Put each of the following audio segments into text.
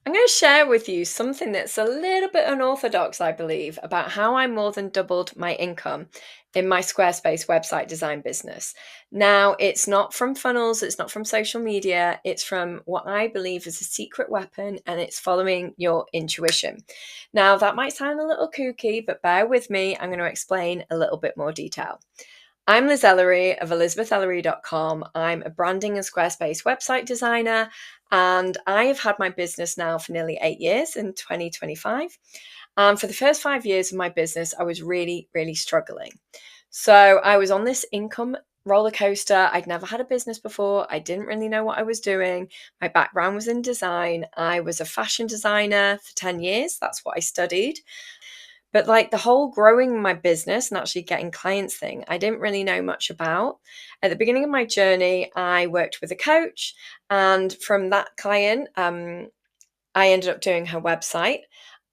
I'm going to share with you something that's a little bit unorthodox, I believe, about how I more than doubled my income in my Squarespace website design business. Now, it's not from funnels, it's not from social media, it's from what I believe is a secret weapon, and it's following your intuition. Now, that might sound a little kooky, but bear with me, I'm going to explain a little bit more detail. I'm Liz Ellery of elizabethellery.com. I'm a branding and Squarespace website designer, and I have had my business now for nearly 8 years in 2025. And for the first 5 years of my business, I was really, really struggling. So I was on this income roller coaster. I'd never had a business before. I didn't really know what I was doing. My background was in design. I was a fashion designer for 10 years. That's what I studied. But like the whole growing my business and actually getting clients thing, I didn't really know much about. At the beginning of my journey, I worked with a coach, and from that client, I ended up doing her website,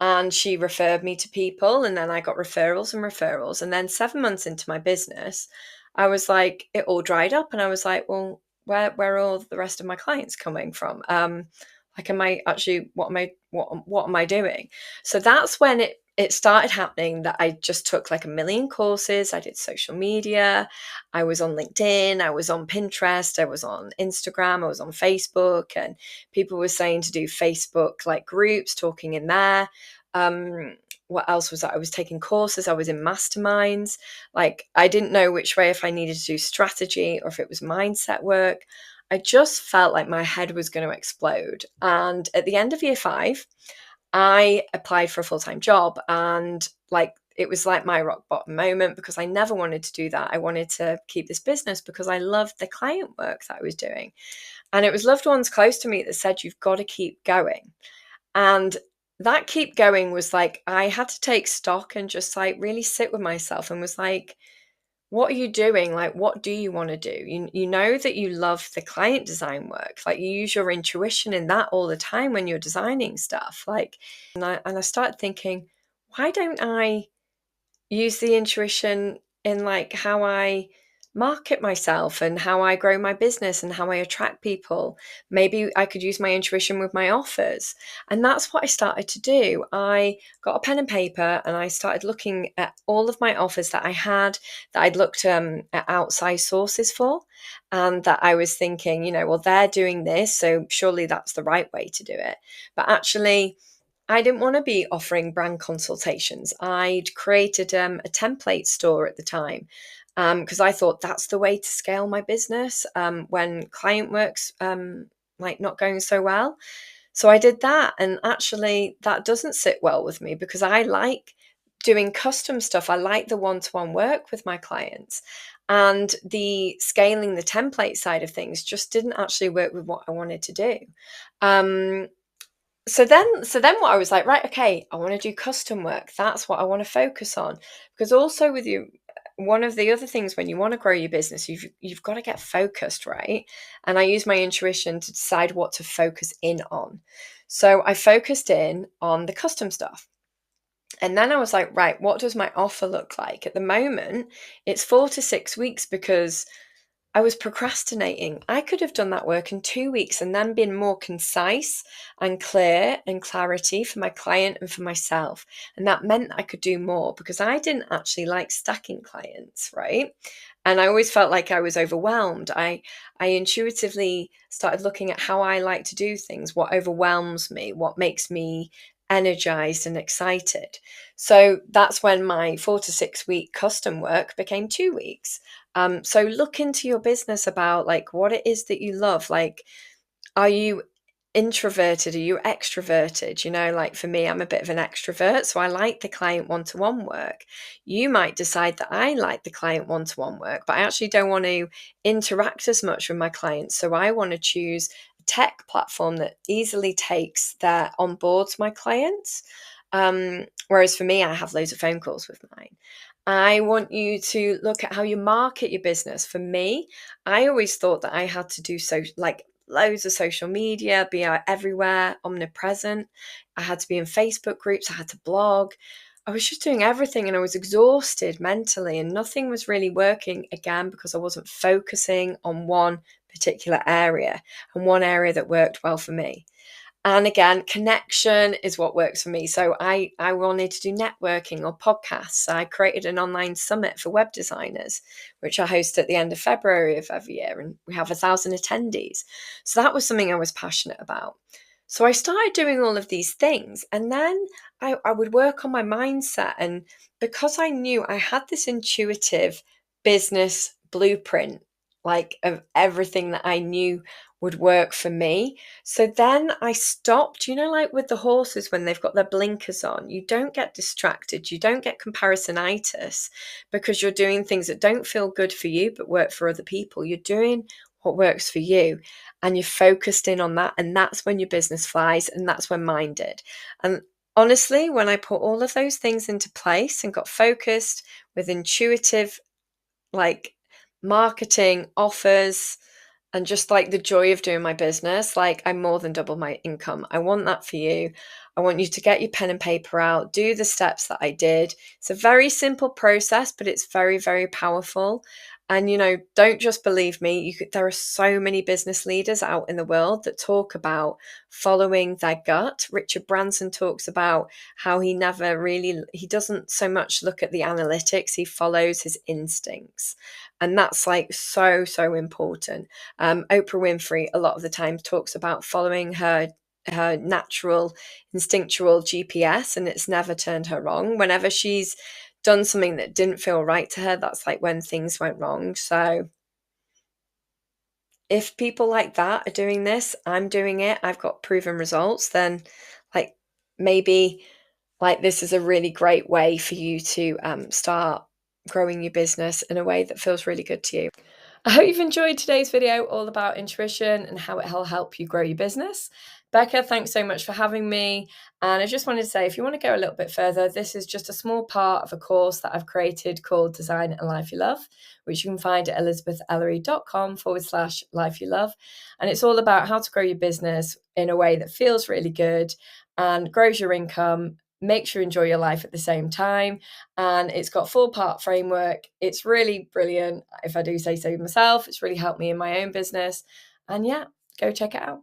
and she referred me to people, and then I got referrals and referrals. And then 7 months into my business, I was like, it all dried up, and I was like, well, where are all the rest of my clients coming from? Like, am I actually what am I doing? So that's when it started happening that I just took like a million courses. I did social media. I was on LinkedIn. I was on Pinterest. I was on Instagram. I was on Facebook. And people were saying to do Facebook like groups, talking in there. What else was that? I was taking courses. I was in masterminds. Like, I didn't know which way, if I needed to do strategy or if it was mindset work. I just felt like my head was going to explode. And at the end of year 5, I applied for a full-time job, and like it was like my rock bottom moment, because I never wanted to do that. I wanted to keep this business because I loved the client work that I was doing. And it was loved ones close to me that said, you've got to keep going. And that keep going was like, I had to take stock and just like really sit with myself and was like, what are you doing? Like, what do you want to do? You know that you love the client design work. Like, you use your intuition in that all the time when you're designing stuff. Like, and I started thinking, why don't I use the intuition in like how I market myself and how I grow my business and how I attract people? Maybe I could use my intuition with my offers. And that's what I started to do. I got a pen and paper and I started looking at all of my offers that I had, that I'd looked at outside sources for, and that I was thinking, well, they're doing this, so surely that's the right way to do it. But actually, I didn't want to be offering brand consultations. I'd created a template store at the time, because I thought that's the way to scale my business when client work's like not going so well. So I did that, and actually that doesn't sit well with me because I like doing custom stuff. I like the one-to-one work with my clients, and the scaling the template side of things just didn't actually work with what I wanted to do. Um, so then what I was like, right, okay, I want to do custom work. That's what I want to focus on. Because also with you, one of the other things when you want to grow your business, you've got to get focused, right? And I use my intuition to decide what to focus in on. So I focused in on the custom stuff. And then I was like, right, what does my offer look like? At the moment, it's 4 to 6 weeks because I was procrastinating. I could have done that work in 2 weeks and then been more concise and clear and clarity for my client and for myself. And that meant I could do more because I didn't actually like stacking clients, right? And I always felt like I was overwhelmed. I intuitively started looking at how I like to do things, what overwhelms me, what makes me energized and excited. So that's when my 4 to 6 week custom work became 2 weeks. So look into your business about like what it is that you love. Like, are you introverted? Are you extroverted? Like for me, I'm a bit of an extrovert, so I like the client one-to-one work. You might decide that I like the client one-to-one work, but I actually don't want to interact as much with my clients. So I want to choose a tech platform that easily takes that onboards my clients. Whereas for me, I have loads of phone calls with mine. I want you to look at how you market your business. For me, I always thought that I had to do so like loads of social media, be out everywhere, omnipresent. I had to be in Facebook groups. I had to blog. I was just doing everything and I was exhausted mentally and nothing was really working again because I wasn't focusing on one particular area and one area that worked well for me. And again, connection is what works for me. So I wanted to do networking or podcasts. I created an online summit for web designers, which I host at the end of February of every year, and we have 1,000 attendees. So that was something I was passionate about. So I started doing all of these things, and then I would work on my mindset. And because I knew I had this intuitive business blueprint, like of everything that I knew would work for me. So then I stopped, like with the horses when they've got their blinkers on, you don't get distracted, you don't get comparisonitis because you're doing things that don't feel good for you but work for other people. You're doing what works for you and you're focused in on that. And that's when your business flies, and that's when mine did. And honestly, when I put all of those things into place and got focused with intuitive, like marketing, offers, and just like the joy of doing my business, like I more than double my income. I want that for you. I want you to get your pen and paper out, do the steps that I did. It's a very simple process, but it's very, very powerful. And, don't just believe me. There are so many business leaders out in the world that talk about following their gut. Richard Branson talks about how he doesn't so much look at the analytics, he follows his instincts. And that's like so, so important. Oprah Winfrey, a lot of the time, talks about following her natural, instinctual GPS, and it's never turned her wrong. Whenever she's done something that didn't feel right to her, that's like when things went wrong. So if people like that are doing this, I'm doing it, I've got proven results, then like maybe like this is a really great way for you to start growing your business in a way that feels really good to you. I hope you've enjoyed today's video all about intuition and how it'll help you grow your business. Becca, thanks so much for having me. And I just wanted to say, if you want to go a little bit further, this is just a small part of a course that I've created called Design a Life You Love, which you can find at elizabethellery.com/life you love. And it's all about how to grow your business in a way that feels really good and grows your income, makes you enjoy your life at the same time. And it's got 4-part framework. It's really brilliant. If I do say so myself, it's really helped me in my own business. And yeah, go check it out.